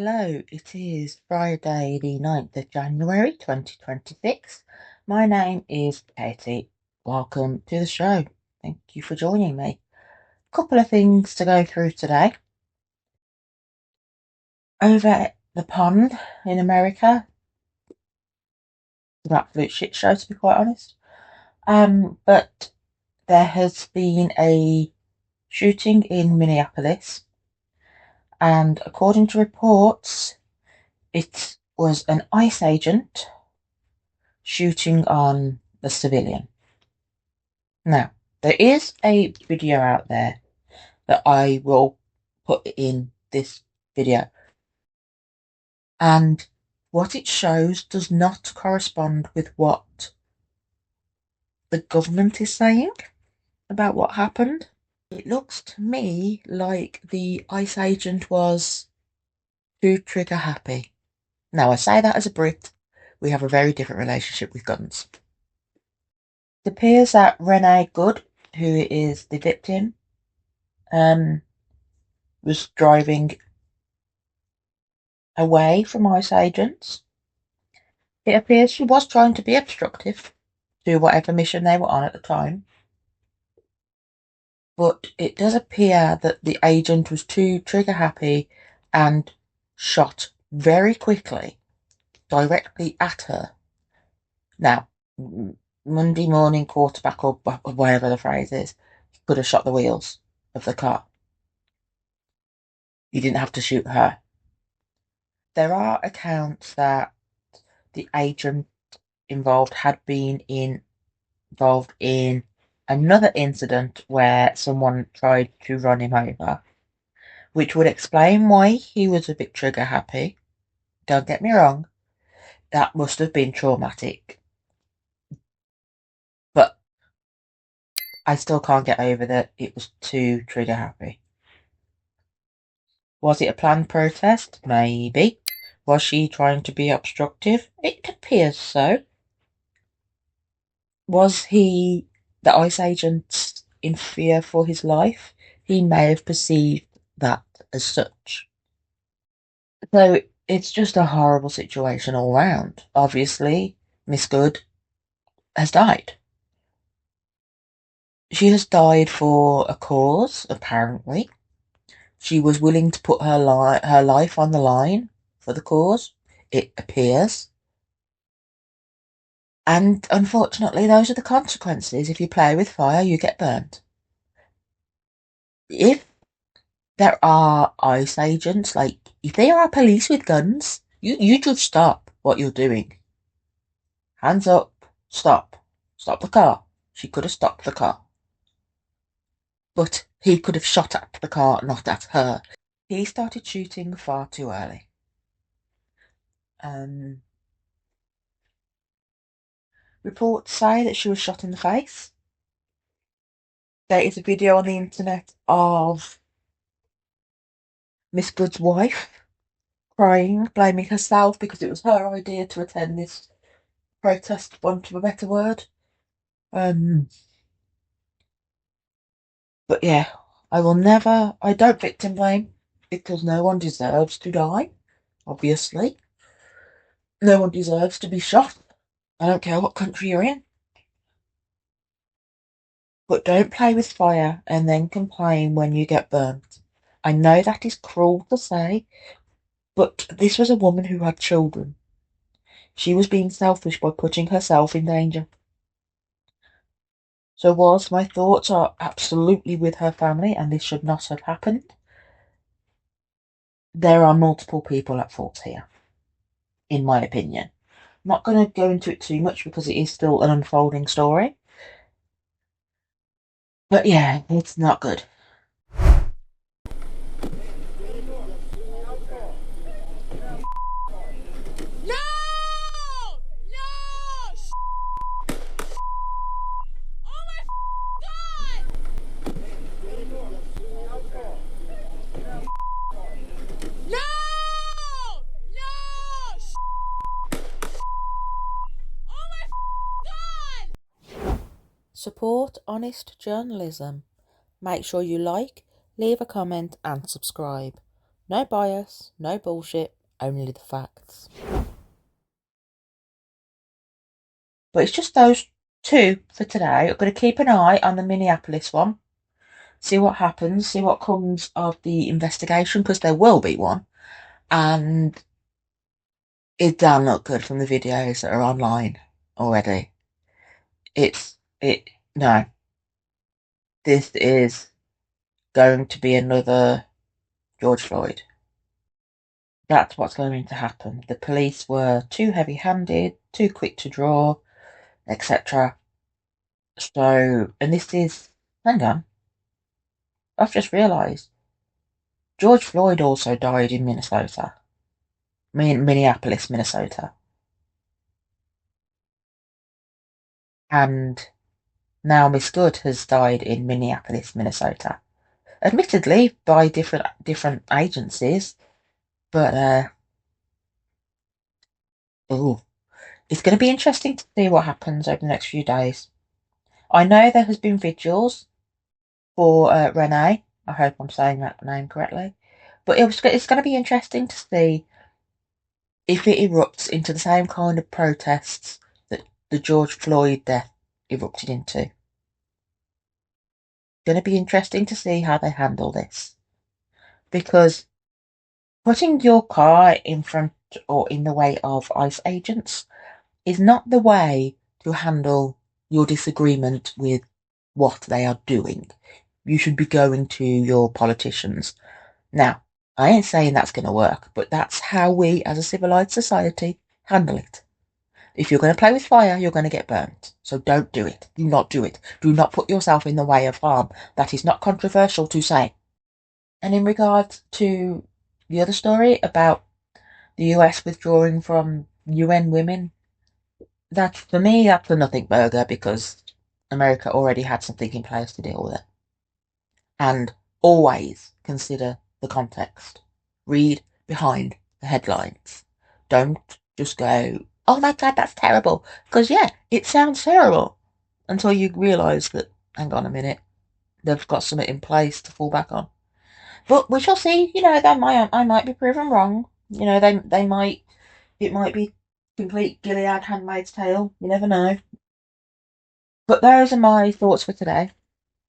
Hello, it is Friday the 9th of January 2026. My name is Katie. Welcome to the show. Thank you for joining me. Couple of things to go through today. Over the pond in America, it's an absolute shit show to be quite honest. But there has been a shooting in Minneapolis, and according to reports, it was an ICE agent shooting on the civilian. Now, there is a video out there that I will put in this video, and what it shows does not correspond with what the government is saying about what happened. It looks to me like the ICE agent was too trigger happy. Now, I say that as a Brit, we have a very different relationship with guns. It appears that Renee Good, who is the victim, was driving away from ICE agents. It appears she was trying to be obstructive to whatever mission they were on at the time, but it does appear that the agent was too trigger happy and shot very quickly directly at her. Now, Monday morning quarterback, or whatever the phrase is, could have shot the wheels of the car. You didn't have to shoot her. There are accounts that the agent involved had been involved in another incident where someone tried to run him over, which would explain why he was a bit trigger happy. Don't get me wrong, that must have been traumatic. But I still can't get over that it was too trigger happy. Was it a planned protest? Maybe. Was she trying to be obstructive? It appears so. Was the ICE agent in fear for his life? He may have perceived that as such. So it's just a horrible situation all round. Obviously, Miss Good has died. She has died for a cause, apparently. She was willing to put her life on the line for the cause, it appears. And unfortunately, those are the consequences. If you play with fire, you get burnt. If there are ICE agents, like if there are police with guns, you should stop what you're doing. Hands up, stop. Stop the car. She could have stopped the car. But he could have shot at the car, not at her. He started shooting far too early. Reports say that she was shot in the face. There is a video on the internet of Miss Good's wife crying, blaming herself because it was her idea to attend this protest, for want of a better word. But yeah, I don't victim blame, because no one deserves to die, obviously. No one deserves to be shot. I don't care what country you're in. But don't play with fire and then complain when you get burnt. I know that is cruel to say, but this was a woman who had children. She was being selfish by putting herself in danger. So whilst my thoughts are absolutely with her family and this should not have happened, there are multiple people at fault here, in my opinion. I'm not going to go into it too much because it is still an unfolding story. But yeah, it's not good. Support honest journalism. Make sure you like, leave a comment and subscribe. No bias, no bullshit, only the facts. But it's just those two for today. I'm going to keep an eye on the Minneapolis one, see what happens, see what comes of the investigation, because there will be one. And it don't look good from the videos that are online already. No, this is going to be another George Floyd. That's what's going to happen. The police were too heavy-handed, too quick to draw, etc. So, and this is, hang on, I've just realised, George Floyd also died in Minnesota. Minneapolis, Minnesota. And now Miss Good has died in Minneapolis, Minnesota. Admittedly, by different agencies, but oh, it's going to be interesting to see what happens over the next few days. I know there has been vigils for Renee. I hope I'm saying that name correctly. But it's going to be interesting to see if it erupts into the same kind of protests that the George Floyd death erupted into. It's going to be interesting to see how they handle this. Because putting your car in front or in the way of ICE agents is not the way to handle your disagreement with what they are doing. You should be going to your politicians. Now, I ain't saying that's going to work, but that's how we as a civilized society handle it. If you're going to play with fire, you're going to get burnt. So don't do it. Do not do it. Do not put yourself in the way of harm. That is not controversial to say. And in regards to the other story about the US withdrawing from UN Women, that for me, that's a nothing burger because America already had something in place to deal with it. And always consider the context. Read behind the headlines. Don't just go, oh my God, that's terrible. Because, yeah, it sounds terrible until you realise that, hang on a minute, they've got something in place to fall back on. But we shall see. I might be proven wrong. They might, it might be complete Gilead Handmaid's Tale. You never know. But those are my thoughts for today.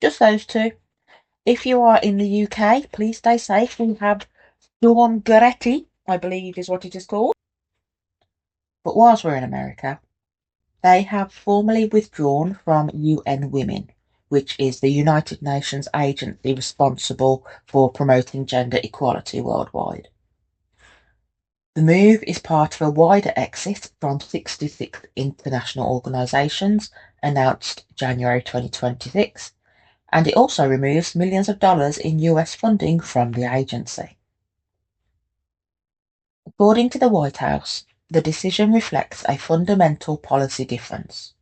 Just those two. If you are in the UK, please stay safe. We have Storm Goretti, I believe is what it is called. But whilst we're in America, they have formally withdrawn from UN Women, which is the United Nations agency responsible for promoting gender equality worldwide. The move is part of a wider exit from 66 international organisations announced January 2026, and it also removes millions of dollars in US funding from the agency. According to the White House, the decision reflects a fundamental policy difference.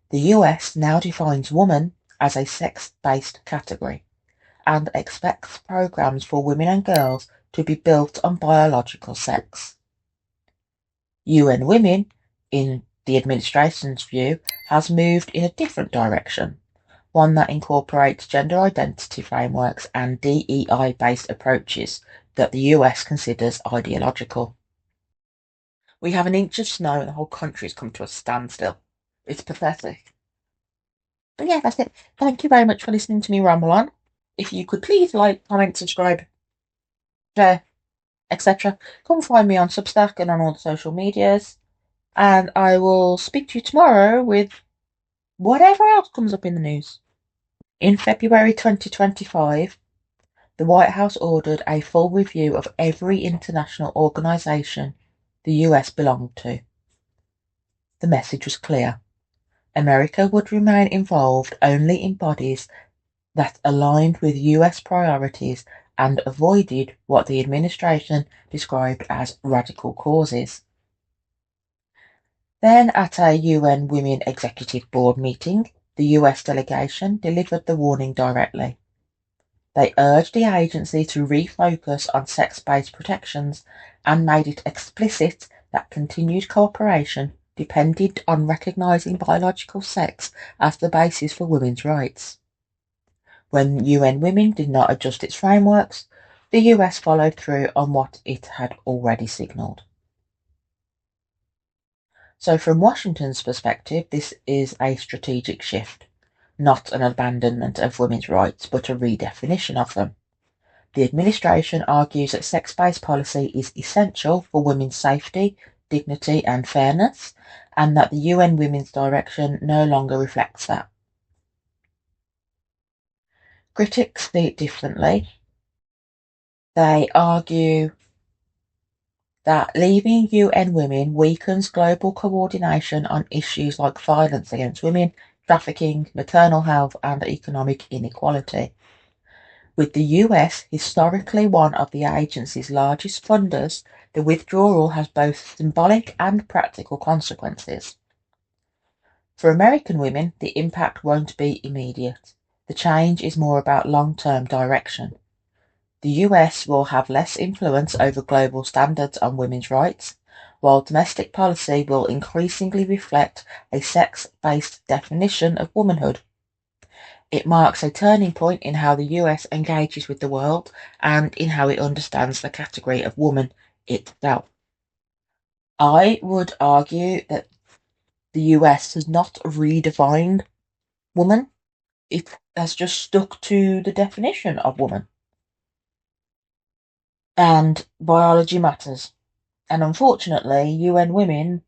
The US now defines woman as a sex-based category and expects programs for women and girls to be built on biological sex. UN Women, in the administration's view, has moved in a different direction, one that incorporates gender identity frameworks and DEI-based approaches that the US considers ideological. We have an inch of snow and the whole country's come to a standstill. It's pathetic. But yeah, that's it. Thank you very much for listening to me ramble on. If you could please like, comment, subscribe, share, etc. Come find me on Substack and on all the social medias. And I will speak to you tomorrow with whatever else comes up in the news. In February 2025, the White House ordered a full review of every international organisation the US belonged to. The message was clear. America would remain involved only in bodies that aligned with US priorities and avoided what the administration described as radical causes. Then, at a UN Women Executive Board meeting, the US delegation delivered the warning directly. They urged the agency to refocus on sex-based protections and made it explicit that continued cooperation depended on recognising biological sex as the basis for women's rights. When UN Women did not adjust its frameworks, the US followed through on what it had already signalled. So from Washington's perspective, this is a strategic shift, not an abandonment of women's rights, but a redefinition of them. The administration argues that sex-based policy is essential for women's safety, dignity and fairness, and that the UN Women's Direction no longer reflects that. Critics see it differently. They argue that leaving UN Women weakens global coordination on issues like violence against women, trafficking, maternal health and economic inequality. With the US historically one of the agency's largest funders, the withdrawal has both symbolic and practical consequences. For American women, the impact won't be immediate. The change is more about long-term direction. The US will have less influence over global standards on women's rights, while domestic policy will increasingly reflect a sex-based definition of womanhood. It marks a turning point in how the US engages with the world and in how it understands the category of woman itself. I would argue that the US has not redefined woman, it has just stuck to the definition of woman. And biology matters. And unfortunately, UN Women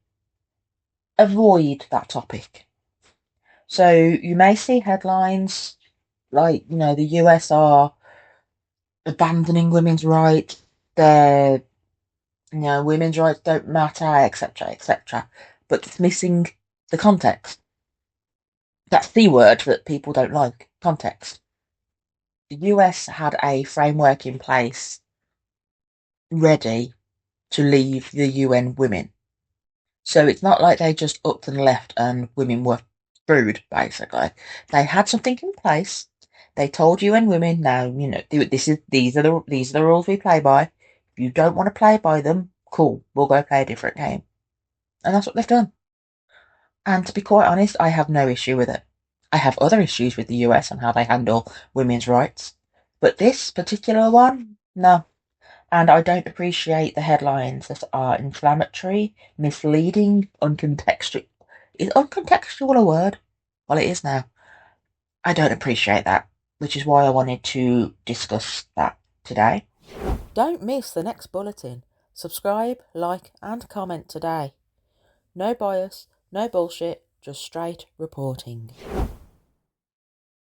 avoid that topic. So you may see headlines like, the US are abandoning women's rights, they're, women's rights don't matter, etc., etc. But it's missing the context. That's the word that people don't like, context. The US had a framework in place ready to leave the UN Women. So it's not like they just upped and left and women were screwed, basically. They had something in place. They told UN Women, now, these are the rules we play by. If you don't want to play by them, cool, we'll go play a different game. And that's what they've done. And to be quite honest, I have no issue with it. I have other issues with the US and how they handle women's rights. But this particular one, no. And I don't appreciate the headlines that are inflammatory, misleading, uncontextual. Is uncontextual a word? Well, it is now. I don't appreciate that, which is why I wanted to discuss that today. Don't miss the next bulletin. Subscribe, like, and comment today. No bias, no bullshit, just straight reporting.